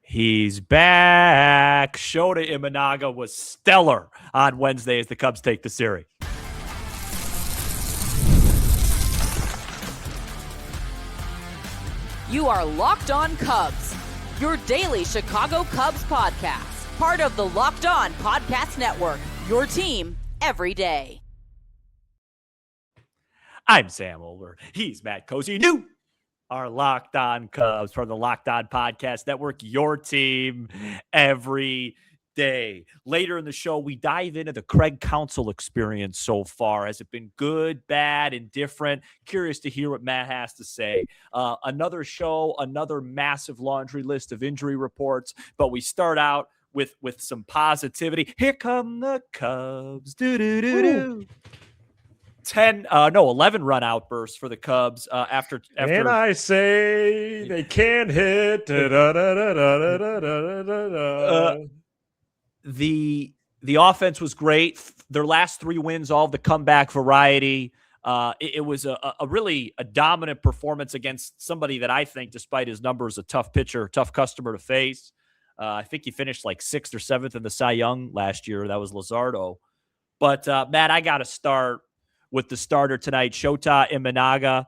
He's back. Shota Imanaga was stellar on Wednesday as the Cubs take the series. You are Locked On Cubs, your daily Chicago Cubs podcast. Part of the Locked On Podcast Network, your team every day. I'm Sam Older. He's Matt Cozy. New our Locked On Cubs from the Locked On Podcast Network, your team every day. Later in the show, we dive into the Criag Counsell experience so far. Has it been good, bad, indifferent? Curious to hear what Matt has to say. Another show, another massive laundry list of injury reports, but we start out with some positivity. Here come the Cubs. Do-do-do-do. 11 run outbursts for the Cubs after and I say they can't hit. The offense was great. Their last 3 wins, all of the comeback variety. It was a really dominant performance against somebody that I think, despite his numbers, a tough pitcher, tough customer to face. I think he finished like 6th or 7th in the Cy Young last year. That was Luzardo. But Matt, I got to start with the starter tonight, Shota Imanaga.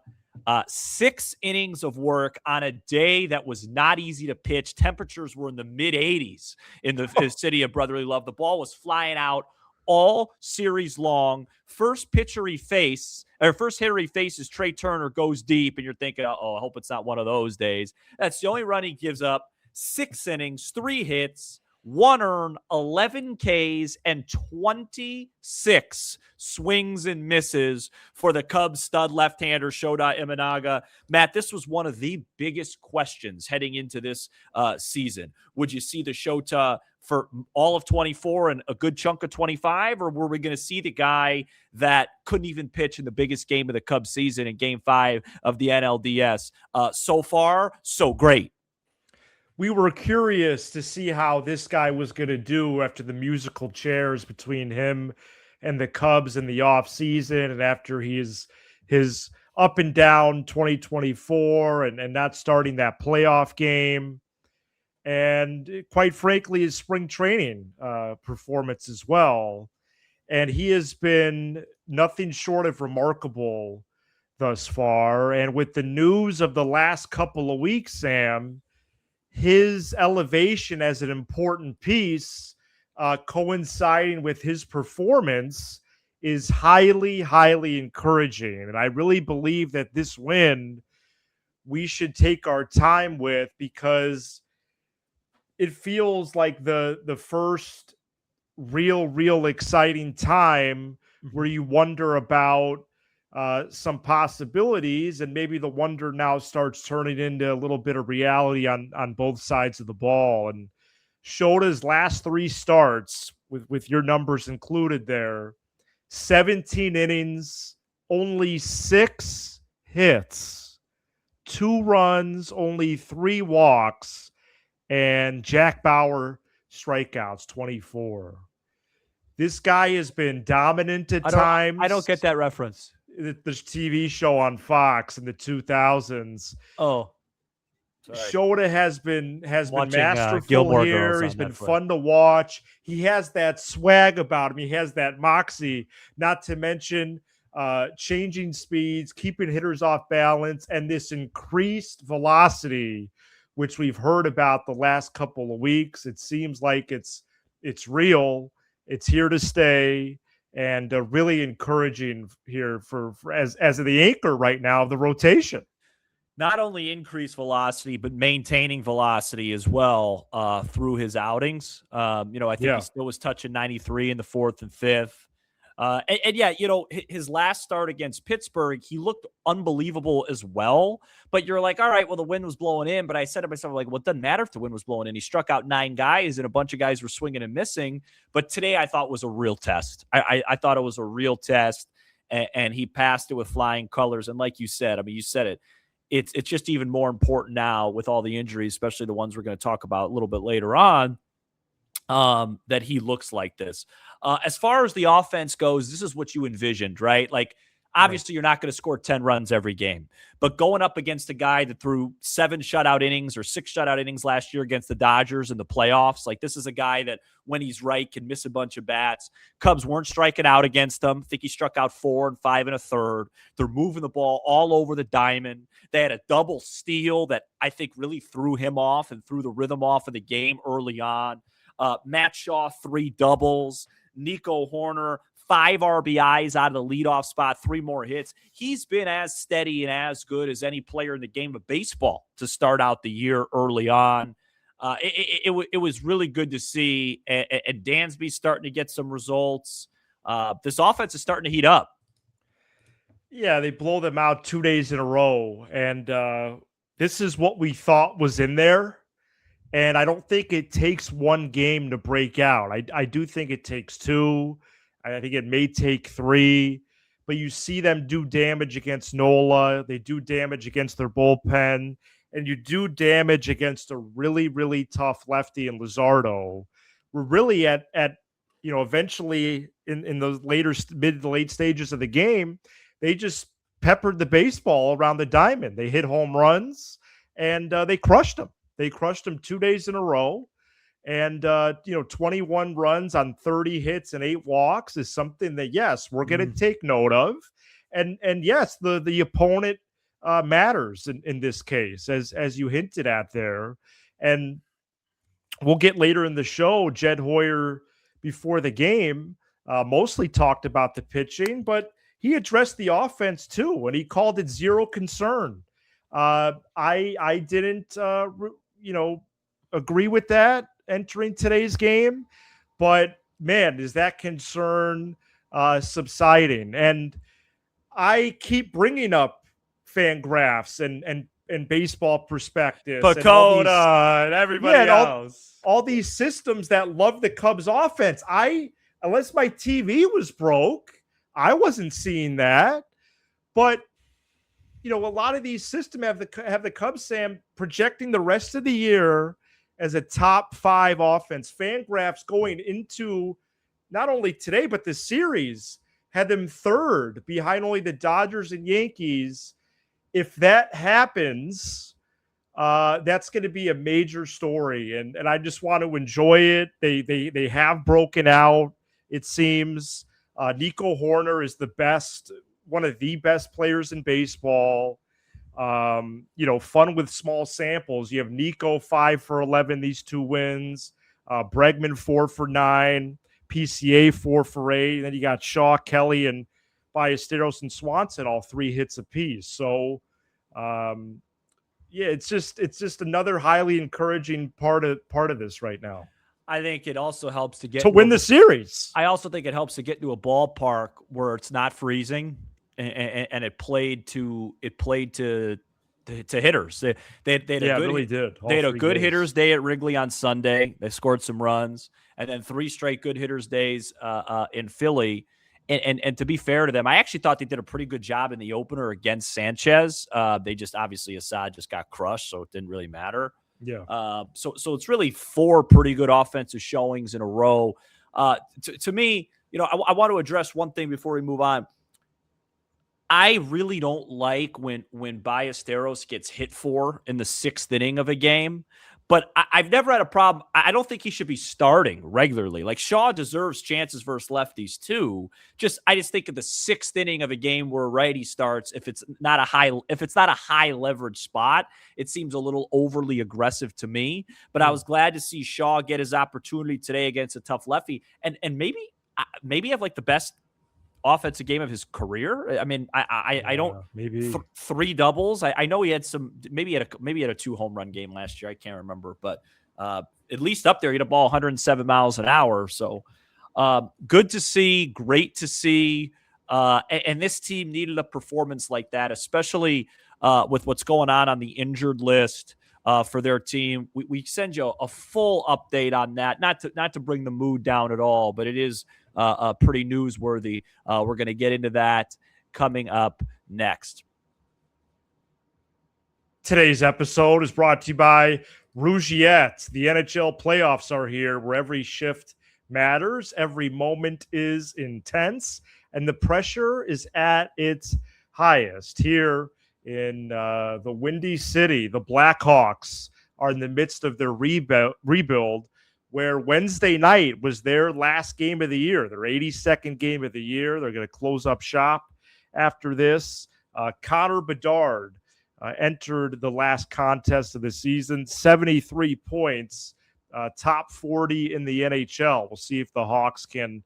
6 innings of work on a day that was not easy to pitch. Temperatures were in the mid-80s in the city of brotherly love. The ball was flying out all series long. First hitter he faces, Trey Turner, goes deep, and you're thinking, I hope it's not one of those days. That's the only run he gives up. 6 innings, 3 hits, 1 earned, 11 Ks, and 26 swings and misses for the Cubs stud left-hander Shota Imanaga. Matt, this was one of the biggest questions heading into this season. Would you see the Shota for all of 24 and a good chunk of 25, or were we going to see the guy that couldn't even pitch in the biggest game of the Cubs season in Game 5 of the NLDS? So far, so great. We were curious to see how this guy was going to do after the musical chairs between him and the Cubs in the offseason, and after his up and down 2024 and not starting that playoff game. And quite frankly, his spring training performance as well. And he has been nothing short of remarkable thus far. And with the news of the last couple of weeks, Sam, his elevation as an important piece coinciding with his performance is highly, highly encouraging. And I really believe that this win we should take our time with, because it feels like the first real exciting time where you wonder about some possibilities, and maybe the wonder now starts turning into a little bit of reality on both sides of the ball. And Shota's last 3 starts, with your numbers included there, 17 innings, only 6 hits, 2 runs, only 3 walks, and Jack Bauer strikeouts, 24. This guy has been dominant at times. I don't get that reference. The TV show on Fox in the 2000s. Oh, sorry. Shota has been masterful Gilmore here. Girls. He's been fun to watch. He has that swag about him. He has that moxie, not to mention changing speeds, keeping hitters off balance, and this increased velocity, which we've heard about the last couple of weeks. It seems like it's real. It's here to stay. And really encouraging here for as the anchor right now of the rotation. Not only increased velocity, but maintaining velocity as well through his outings. I think he still was touching 93 in the 4th and 5th. His last start against Pittsburgh, he looked unbelievable as well. But you're like, all right, well, the wind was blowing in. But I said to myself, like, well, it doesn't matter if the wind was blowing in. He struck out 9 guys, and a bunch of guys were swinging and missing. But today I thought was a real test. I thought it was a real test, and he passed it with flying colors. And like you said, you said it. It's just even more important now with all the injuries, especially the ones we're going to talk about a little bit later on, that he looks like this. As far as the offense goes, this is what you envisioned, right? Like, Obviously, you're not going to score 10 runs every game, but going up against a guy that threw 7 shutout innings or 6 shutout innings last year against the Dodgers in the playoffs, like this is a guy that when he's right can miss a bunch of bats. Cubs weren't striking out against him. I think he struck out 4 and 5 1/3. They're moving the ball all over the diamond. They had a double steal that I think really threw him off and threw the rhythm off of the game early on. Matt Shaw, 3 doubles. Nico Horner, 5 RBIs out of the leadoff spot, 3 more hits. He's been as steady and as good as any player in the game of baseball to start out the year early on. It was really good to see. And Dansby's starting to get some results. This offense is starting to heat up. Yeah, they blow them out 2 days in a row. And this is what we thought was in there. And I don't think it takes one game to break out. I do think it takes 2. I think it may take 3. But you see them do damage against Nola. They do damage against their bullpen. And you do damage against a really, really tough lefty in Luzardo. We're really at eventually in those mid to late stages of the game, they just peppered the baseball around the diamond. They hit home runs, and they crushed them. They crushed them 2 days in a row. And, 21 runs on 30 hits and 8 walks is something that, yes, we're going to take note of. And yes, the opponent matters in this case, as you hinted at there. And we'll get later in the show, Jed Hoyer, before the game, mostly talked about the pitching, but he addressed the offense too, and he called it zero concern. I didn't, agree with that entering today's game, but man, is that concern subsiding? And I keep bringing up Fangraphs and baseball perspective, Pacoda and everybody else. All these systems that love the Cubs offense. Unless my TV was broke, I wasn't seeing that. But a lot of these systems have the Cubs, Sam, projecting the rest of the year as a top 5 offense. Fangraphs going into not only today but the series had them 3rd behind only the Dodgers and Yankees. If that happens, that's going to be a major story, and I just want to enjoy it. They have broken out, it seems. Nico Horner is one of the best players in baseball. Fun with small samples. You have Nico 5 for 11, these 2 wins. Bregman 4 for 9. PCA 4 for 8. And then you got Shaw, Kelly, and Ballesteros and Swanson, all 3 hits apiece. So, it's just another highly encouraging part of this right now. I think it also helps to win the series. I also think it helps to get to a ballpark where it's not freezing and it played to hitters. They had a good hitters day at Wrigley on Sunday. They scored some runs, and then 3 straight good hitters days in Philly. And to be fair to them, I actually thought they did a pretty good job in the opener against Sanchez. They just obviously Assad just got crushed, so it didn't really matter. Yeah. So it's really 4 pretty good offensive showings in a row. To me, I want to address one thing before we move on. I really don't like when Ballesteros gets hit for in the 6th inning of a game. But I've never had a problem. I don't think he should be starting regularly. Like Shaw deserves chances versus lefties too. I just think of the 6th inning of a game where a righty starts, if it's not a high leverage spot, it seems a little overly aggressive to me. But I was glad to see Shaw get his opportunity today against a tough lefty, and maybe have like the best offensive game of his career. I mean, I don't maybe 3 doubles. I know he had some, maybe he had a 2 home run game last year. I can't remember, but at least up there, he had a ball 107 miles an hour. So good to see, great to see. And this team needed a performance like that, especially with what's going on the injured list for their team. We send you a full update on that, not to bring the mood down at all, but it is pretty newsworthy. We're going to get into that coming up next. Today's episode is brought to you by Rougiette. The NHL playoffs are here, where every shift matters, every moment is intense, and the pressure is at its highest here in the Windy City. The Blackhawks are in the midst of their rebuild, where Wednesday night was their last game of the year, their 82nd game of the year. They're going to close up shop after this. Connor Bedard entered the last contest of the season, 73 points, top 40 in the NHL. We'll see if the Hawks can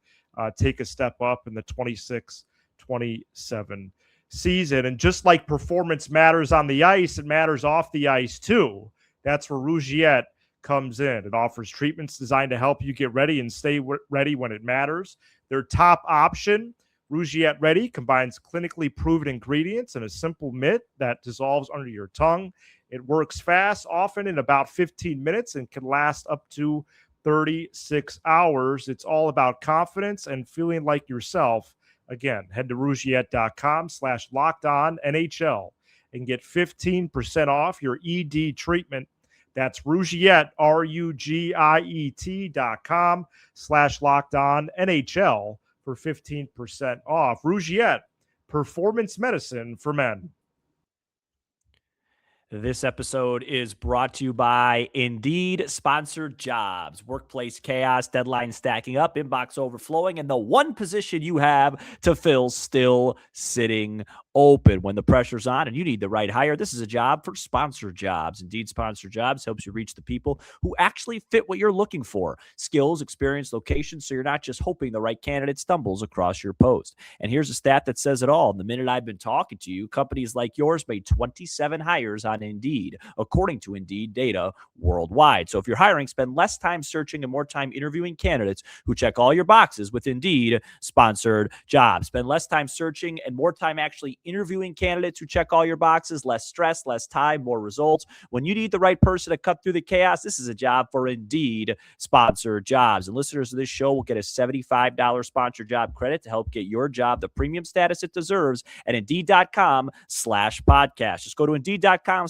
take a step up in the 26-27 season. And just like performance matters on the ice, it matters off the ice too. That's where Rougiette comes in. It offers treatments designed to help you get ready and stay ready when it matters. Their top option, Rougiette Ready, combines clinically proven ingredients in a simple mitt that dissolves under your tongue. It works fast, often in about 15 minutes, and can last up to 36 hours. It's all about confidence and feeling like yourself. Again, head to rougiette.com/lockedonnhl and get 15% off your ED treatment. That's Rougiette, RUGIET.com/lockedonnhl for 15% off. Rougiette, performance medicine for men. This episode is brought to you by Indeed Sponsored Jobs. Workplace chaos, deadlines stacking up, inbox overflowing, and the one position you have to fill still sitting open. When the pressure's on and you need the right hire, this is a job for Sponsored Jobs. Indeed Sponsored Jobs helps you reach the people who actually fit what you're looking for. Skills, experience, location, so you're not just hoping the right candidate stumbles across your post. And here's a stat that says it all. In the minute I've been talking to you, companies like yours made 27 hires on Indeed, according to Indeed data worldwide. So if you're hiring, spend less time searching and more time interviewing candidates who check all your boxes with Indeed Sponsored Jobs. Spend less time searching and more time actually interviewing candidates who check all your boxes. Less stress, less time, more results. When you need the right person to cut through the chaos, this is a job for Indeed Sponsored Jobs. And listeners of this show will get a $75 sponsored job credit to help get your job the premium status it deserves at Indeed.com/podcast. Just go to Indeed.com/podcast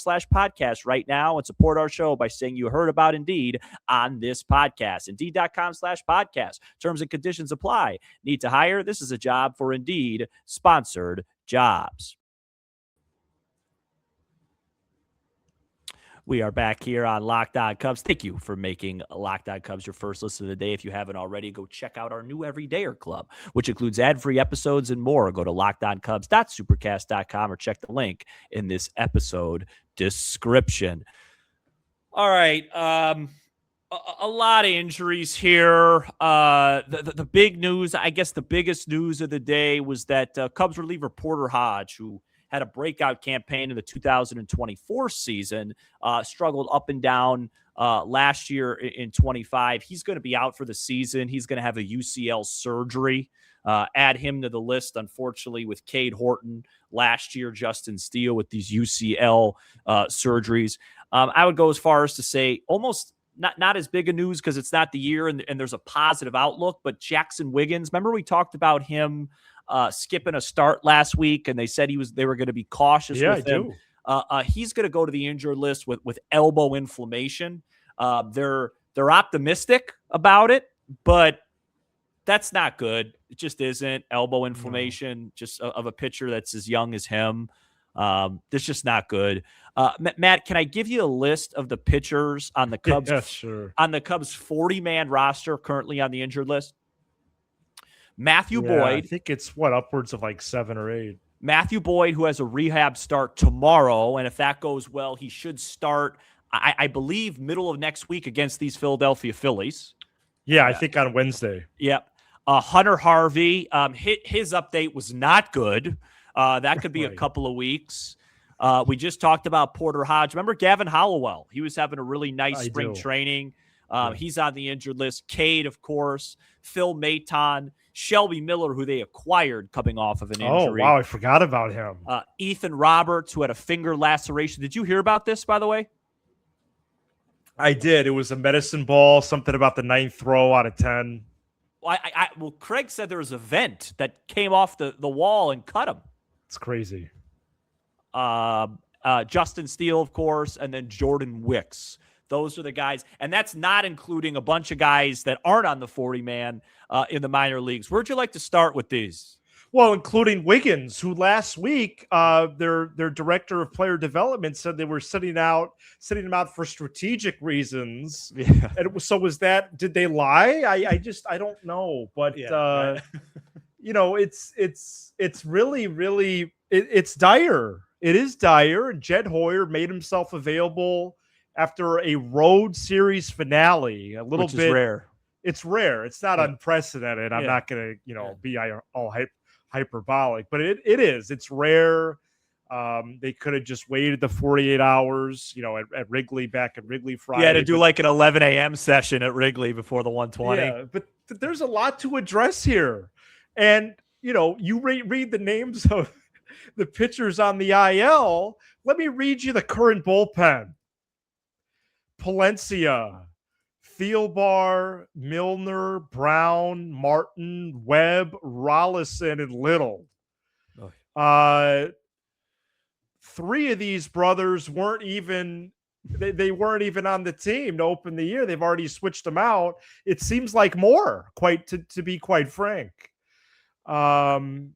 right now and support our show by saying you heard about Indeed on this podcast. Indeed.com/podcast. Terms and conditions apply. Need to hire? This is a job for Indeed Sponsored Jobs. We are back here on Locked On Cubs. Thank you for making Locked On Cubs your first listen of the day. If you haven't already, go check out our new Everydayer Club, which includes ad-free episodes and more. Go to lockedoncubs.supercast.com or check the link in this episode description. All right. A lot of injuries here. The big news, I guess the biggest news of the day was that Cubs reliever Porter Hodge, who had a breakout campaign in the 2024 season, struggled up and down last year in 25. He's going to be out for the season. He's going to have a UCL surgery. Add him to the list, unfortunately, with Cade Horton last year, Justin Steele with these UCL surgeries. I would go as far as to say almost not as big a news because it's not the year and there's a positive outlook, but Jaxon Wiggins, remember we talked about him skipping a start last week, and they said they were going to be cautious with him. He's going to go to the injured list with elbow inflammation. They're optimistic about it, but that's not good. It just isn't. Elbow inflammation, just of a pitcher that's as young as him. That's just not good. Matt, can I give you a list of the pitchers on the Cubs? Yeah, sure. On the Cubs 40-man roster currently on the injured list? Matthew Boyd. I think it's upwards of like 7 or 8. Matthew Boyd, who has a rehab start tomorrow, and if that goes well, he should start, I believe, middle of next week against these Philadelphia Phillies. Yeah, I think on Wednesday. Yep. Hunter Harvey, his update was not good. That could be a couple of weeks. We just talked about Porter Hodge. Remember Gavin Hollowell? He was having a really nice spring training. He's on the injured list. Cade, of course. Phil Maton. Shelby Miller, who they acquired coming off of an injury. Oh, wow. I forgot about him. Ethan Roberts, who had a finger laceration. Did you hear about this, by the way? I did. It was a medicine ball, something about the 9th throw out of 10. Well, Craig said there was a vent that came off the wall and cut him. It's crazy. Justin Steele, of course, and then Jordan Wicks. Those are the guys. And that's not including a bunch of guys that aren't on the 40-man in the minor leagues. Where'd you like to start with these? Well, including Wiggins, who last week their director of player development said they were sitting him out for strategic reasons. Yeah. And so was that? Did they lie? I don't know, but Right. it's really it's dire. It is dire. And Jed Hoyer made himself available after a road series finale. Which is rare. It's rare. It's not unprecedented. I'm Yeah. not going to, be all hyperbolic, but it is. It's rare. They could have just waited the 48 hours, at Wrigley, back at Wrigley Friday. Yeah, to do like an 11 a.m. session at Wrigley before the 120. Yeah, but there's a lot to address here. And, you read the names of the pitchers on the IL. Let me read you the current bullpen. Palencia, Thielbar, Milner, Brown, Martin, Webb, Rollison, and Little. Three of these brothers weren't even they weren't even on the team to open the year. They've already switched them out. It seems like more, to be quite frank. Man,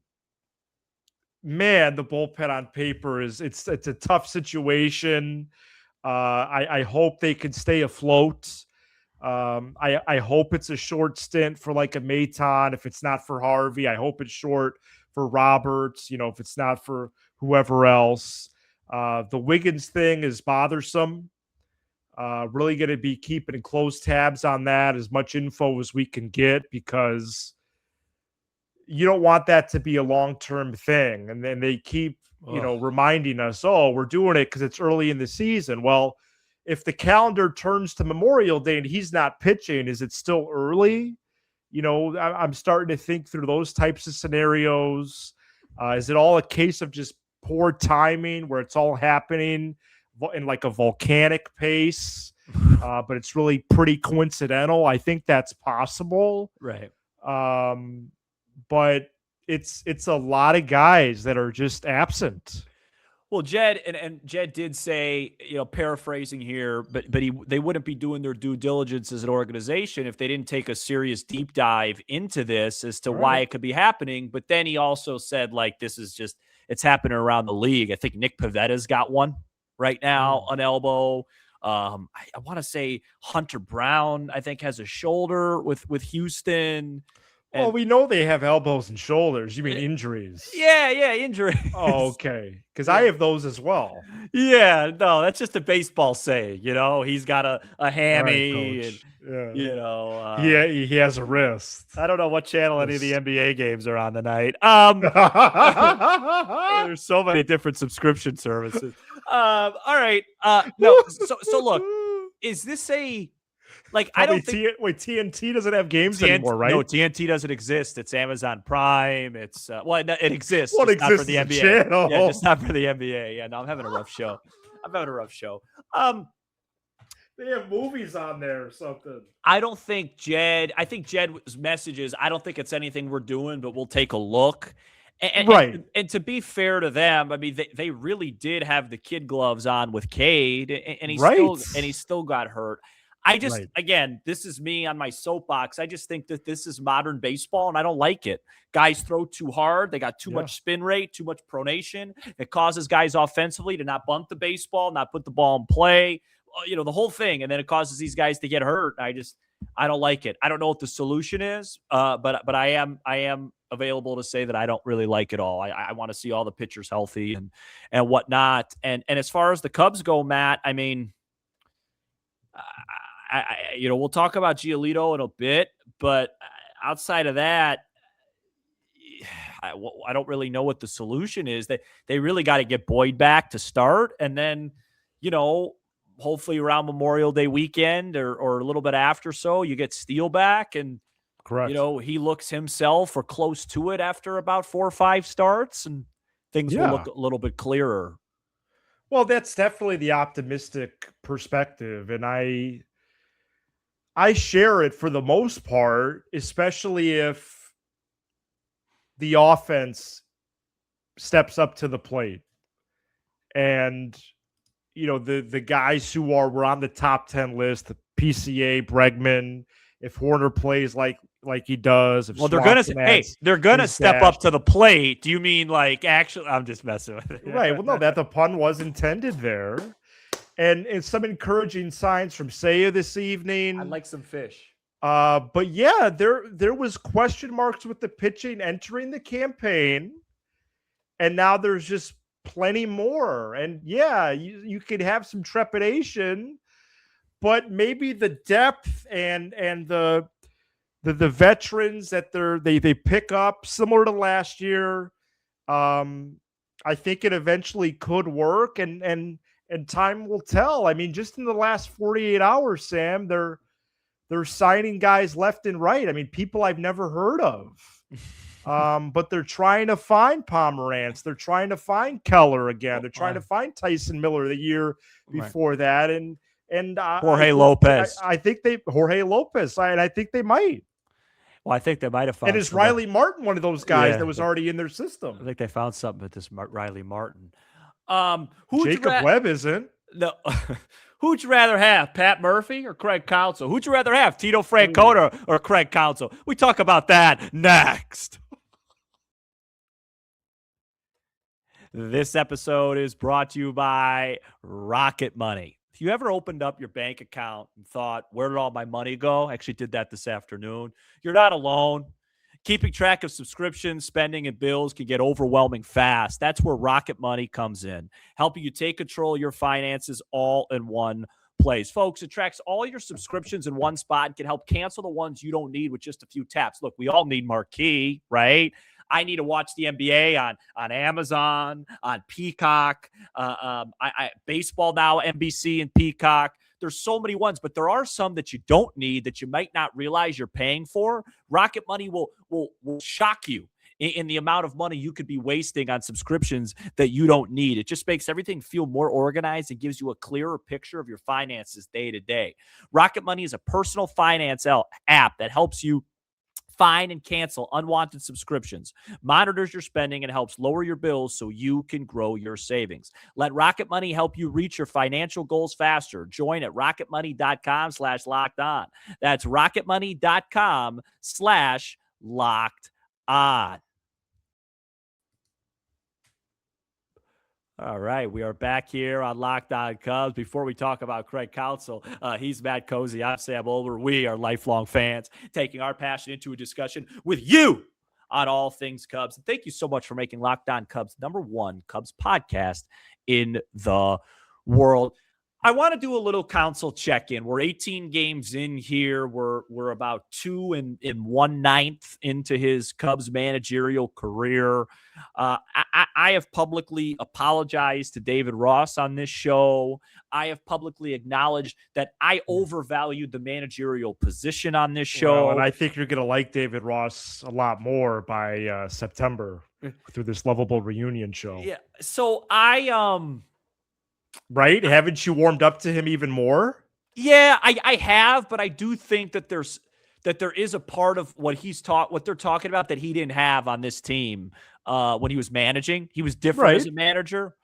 the bullpen on paper it's a tough situation. I hope they can stay afloat. I hope it's a short stint for like a Maton. If it's not for Harvey, I hope it's short for Roberts, if it's not for whoever else. The Wiggins thing is bothersome. Really going to be keeping close tabs on that, as much info as we can get, because you don't want that to be a long-term thing. And then they keep, reminding us, we're doing it because it's early in the season. Well, if the calendar turns to Memorial Day and he's not pitching, is it still early? I'm starting to think through those types of scenarios. Is it all a case of just poor timing where it's all happening in like a volcanic pace, but it's really pretty coincidental? I think that's possible. Right. But it's a lot of guys that are just absent. Well, Jed and Jed did say, paraphrasing here, but they wouldn't be doing their due diligence as an organization if they didn't take a serious deep dive into this as to why it could be happening. But then he also said, like, this is just, it's happening around the league. I think Nick Pavetta's got one right now, an elbow. I want to say Hunter Brown, I think, has a shoulder with Houston. Well, we know they have elbows and shoulders. You mean injuries? Yeah, injuries. Oh, okay. Because I have those as well. Yeah, no, that's just a baseball saying. He's got a hammy, and he has a wrist. I don't know what channel any of the NBA games are on tonight. There's so many different subscription services. All right. No. So look, is this a? Like, I don't think TNT doesn't have games anymore, right? No, TNT doesn't exist. It's Amazon Prime. It's it exists. Well, it just not for exists the as a NBA. channel. Yeah, just not for the NBA. Yeah, no, I'm having a rough show. They have movies on there or something. I think Jed's messages, I don't think it's anything we're doing, but we'll take a look. And to be fair to them, I mean, they really did have the kid gloves on with Cade, and he still got hurt. Again, this is me on my soapbox. I just think that this is modern baseball, and I don't like it. Guys throw too hard. They got too much spin rate, too much pronation. It causes guys offensively to not bunt the baseball, not put the ball in play, the whole thing. And then it causes these guys to get hurt. I don't like it. I don't know what the solution is, but I am available to say that I don't really like it all. I want to see all the pitchers healthy and whatnot. And as far as the Cubs go, Matt, I mean, we'll talk about Giolito in a bit, but outside of that, I don't really know what the solution is. They really got to get Boyd back to start, and then, hopefully around Memorial Day weekend or a little bit after, so you get Steele back, and correct. He looks himself or close to it after about 4 or 5 starts, and things will look a little bit clearer. Well, that's definitely the optimistic perspective, and I share it for the most part, especially if the offense steps up to the plate. And, the guys who were on the top 10 list, the PCA, Bregman, if Horner plays like he does. If Well, they're gonna step up to the plate. Do you mean like actually? I'm just messing with it. Right. Well, no, that the pun was intended there, and some encouraging signs from Seiya this evening. I'd like some fish. But yeah, there was question marks with the pitching entering the campaign, and now there's just plenty more. And yeah, you could have some trepidation, but maybe the depth and the veterans that they pick up similar to last year. I think it eventually could work, and time will tell. I mean, just in the last 48 hours, Sam, they're signing guys left and right. I mean, people I've never heard of. But they're trying to find Pomerantz. They're trying to find Keller again. They're trying to find Tyson Miller the year before that. And Jorge Lopez. I think Jorge Lopez. And I think they might. Well, I think they might have found. And is Riley Martin one of those guys that was already in their system? I think they found something with this Riley Martin. Jacob Webb isn't. No. Who'd you rather have, Pat Murphy or Criag Counsell? Who'd you rather have, Tito Francona or Criag Counsell? We talk about that next. This episode is brought to you by Rocket Money. If you ever opened up your bank account and thought, where did all my money go? I actually did that this afternoon. You're not alone. Keeping track of subscriptions, spending, and bills can get overwhelming fast. That's where Rocket Money comes in, helping you take control of your finances all in one place. Folks, it tracks all your subscriptions in one spot and can help cancel the ones you don't need with just a few taps. Look, we all need Marquee, right? I need to watch the NBA on Amazon, on Peacock, baseball now, NBC and Peacock. There's so many ones, but there are some that you don't need that you might not realize you're paying for. Rocket Money will shock you in the amount of money you could be wasting on subscriptions that you don't need. It just makes everything feel more organized and gives you a clearer picture of your finances day to day. Rocket Money is a personal finance app that helps you find and cancel unwanted subscriptions, monitors your spending, and helps lower your bills so you can grow your savings. Let Rocket Money help you reach your financial goals faster. Join at rocketmoney.com/locked-on. That's rocketmoney.com/locked-on. All right, we are back here on Locked On Cubs. Before we talk about Criag Counsell, he's Matt Cozy. I'm Sam Olver. We are lifelong fans, taking our passion into a discussion with you on all things Cubs. And thank you so much for making Locked On Cubs #1 Cubs podcast in the world. I want to do a little Counsell check-in. We're 18 games in here. We're about 2 1/9 into his Cubs managerial career. I have publicly apologized to David Ross on this show. I have publicly acknowledged that I overvalued the managerial position on this show. Well, and I think you're going to like David Ross a lot more by September through this lovable reunion show. Yeah. So right? Haven't you warmed up to him even more? Yeah, I have, but I do think that there is a part of what they're talking about that he didn't have on this team when he was managing. He was different as a manager.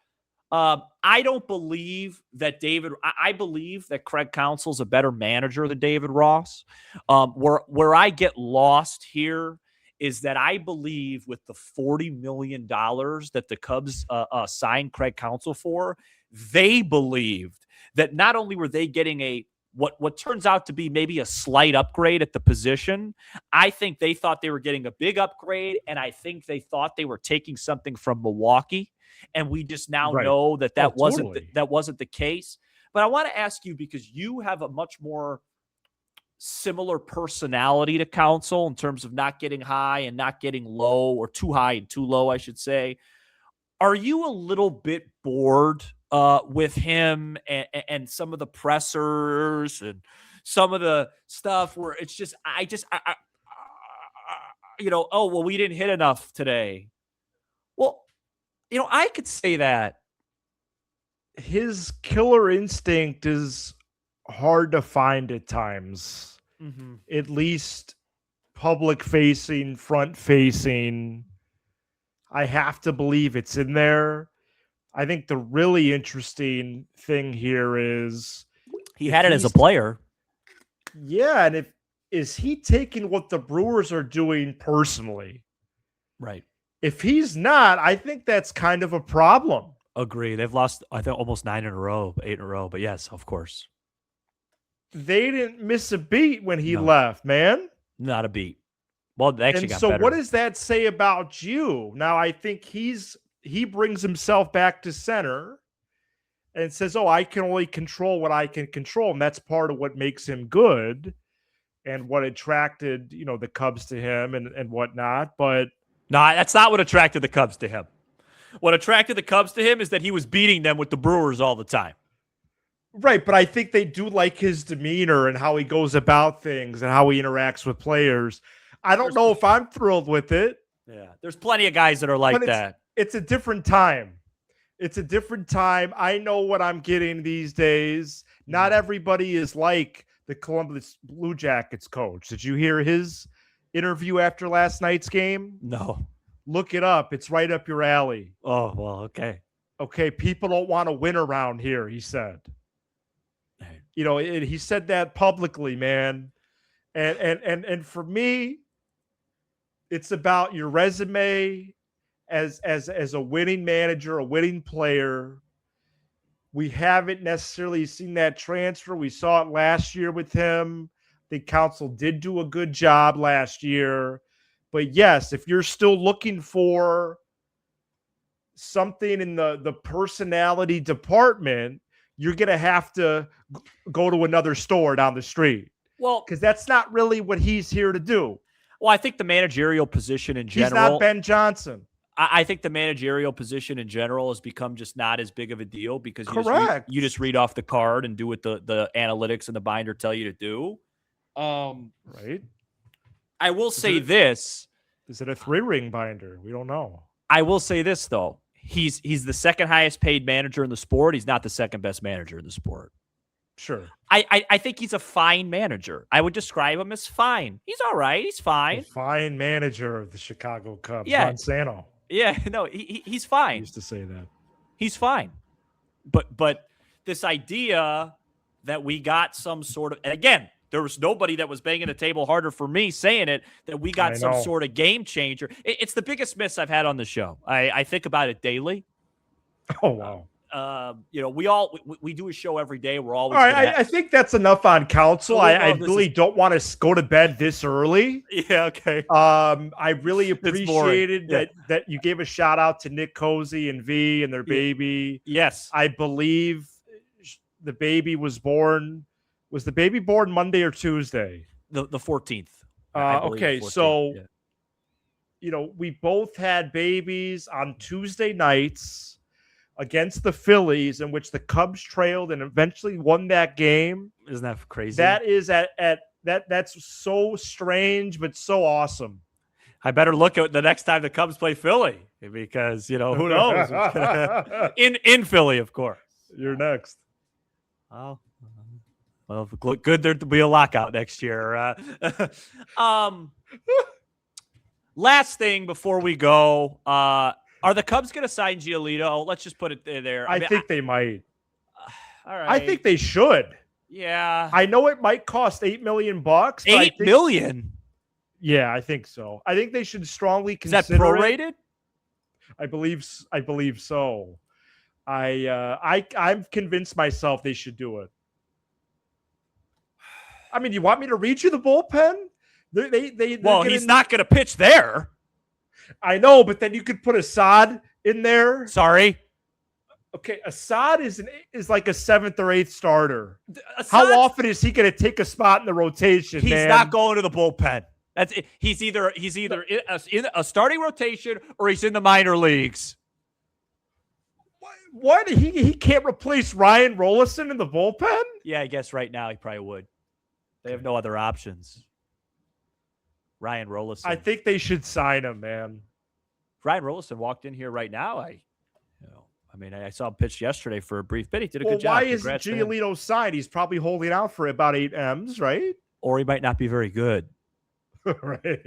I don't believe that I believe that Criag Counsell's a better manager than David Ross. Where I get lost here is that I believe with the $40 million that the Cubs signed Criag Counsell for, they believed that not only were they getting what turns out to be maybe a slight upgrade at the position, I think they thought they were getting a big upgrade, and I think they thought they were taking something from Milwaukee, and we just now know that wasn't the case. But I want to ask you, because you have a much more similar personality to Counsell in terms of not getting high and not getting low, or too high and too low, I should say. Are you a little bit bored with him and some of the pressers and some of the stuff where it's just, oh, well, we didn't hit enough today. Well, I could say that. His killer instinct is hard to find at times. Mm-hmm. At least public facing, front facing. I have to believe it's in there. I think the really interesting thing here is he had it as a player. Yeah, and is he taking what the Brewers are doing personally? Right. If he's not, I think that's kind of a problem. Agree. They've lost, I think, almost 8 in a row. But yes, of course. They didn't miss a beat when he No. left, man. Not a beat. Well, they actually And got so better. what does that say about you? Now, I think he brings himself back to center and says, oh, I can only control what I can control. And that's part of what makes him good and what attracted, the Cubs to him and whatnot. But no, that's not what attracted the Cubs to him. What attracted the Cubs to him is that he was beating them with the Brewers all the time. right, but I think they do like his demeanor and how he goes about things and how he interacts with players. I don't know if I'm thrilled with it. Yeah, there's plenty of guys that are like that. It's a different time. It's a different time. I know what I'm getting these days. Not everybody is like the Columbus Blue Jackets coach. Did you hear his interview after last night's game? No. Look it up. It's right up your alley. Oh, well, okay. Okay, people don't want to win around here, he said. He said that publicly, man. And for me, it's about your resume as a winning manager, a winning player. We haven't necessarily seen that transfer. We saw it last year with him. The Counsell did do a good job last year. But yes, if you're still looking for something in the personality department, you're going to have to go to another store down the street. Well, because that's not really what he's here to do. Well, I think the managerial position in general. He's not Ben Johnson. I think the managerial position in general has become just not as big of a deal because you just read off the card and do what the analytics and the binder tell you to do. Right. I will say this. Is it a 3-ring binder? We don't know. I will say this, though. He's the second highest paid manager in the sport. He's not the second best manager in the sport. Sure. I think he's a fine manager. I would describe him as fine. He's all right. He's fine. A fine manager of the Chicago Cubs. Yeah. Monsanto. Yeah, no, he's fine. I used to say that. He's fine. But this idea that we got some sort of, and again, there was nobody that was banging the table harder for me saying it, that we got some sort of game changer. It's the biggest miss I've had on the show. I think about it daily. Oh, wow. We do a show every day. We're always all right. I think that's enough on Counsell. I really don't want to go to bed this early. Yeah, okay. I really appreciated that you gave a shout out to Nick Cozy and V and their baby. Yes, I believe the baby was born. Was the baby born Monday or Tuesday? The 14th. Okay, 14th. so we both had babies on Tuesday nights against the Phillies, in which the Cubs trailed and eventually won that game. Isn't that crazy? That is that's so strange, but so awesome. I better look at the next time the Cubs play Philly, because who knows? in Philly, of course. You're next. Oh, well, look good. There'll be a lockout next year. Last thing before we go. Are the Cubs going to sign Giolito? Let's just put it there. I think they might. All right. I think they should. Yeah. I know it might cost $8 million. $8 million? Yeah, I think so. I think they should strongly consider. Is that prorated? I believe so. I'm convinced myself they should do it. I mean, you want me to read you the bullpen? He's not going to pitch there. I know, but then you could put Assad in there. Sorry. Okay, Assad is like a 7th or 8th starter. How often is he going to take a spot in the rotation? He's not going to the bullpen. That's it. He's either in a starting rotation or he's in the minor leagues. What? He can't replace Ryan Rollison in the bullpen? Yeah, I guess right now he probably would. They have no other options. Ryan Rollison. I think they should sign him, man. Ryan Rollison walked in here right now. I saw him pitch yesterday for a brief bit. He did a good job. Why isn't Giolito signed? He's probably holding out for about 8 M's, right? Or he might not be very good. Right.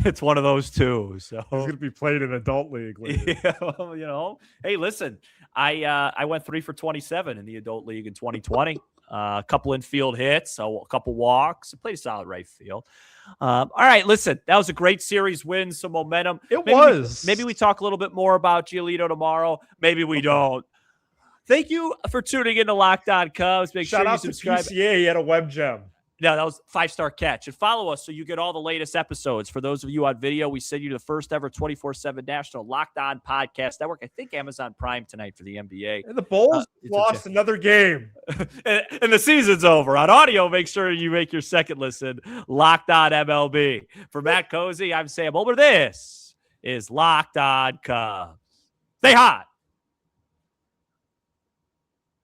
It's one of those two. So he's going to be playing in adult league later. Yeah, well, hey, listen, I went 3 for 27 in the adult league in 2020. A couple infield hits, a couple walks. Played a solid right field. All right, listen, that was a great series win, some momentum. Maybe we talk a little bit more about Giolito tomorrow. Maybe we don't. Thank you for tuning in to Locked On Cubs. Shout out to PCA. He had a web gem. No, that was 5-star catch. And follow us so you get all the latest episodes. For those of you on video, we send you the first ever 24/7 national Locked On Podcast Network. I think Amazon Prime tonight for the NBA. And the Bulls lost another game. and the season's over. On audio, make sure you make your second listen Locked On MLB. For Matt Cozy, I'm Sam Olber. This is Locked On Cubs. Stay hot.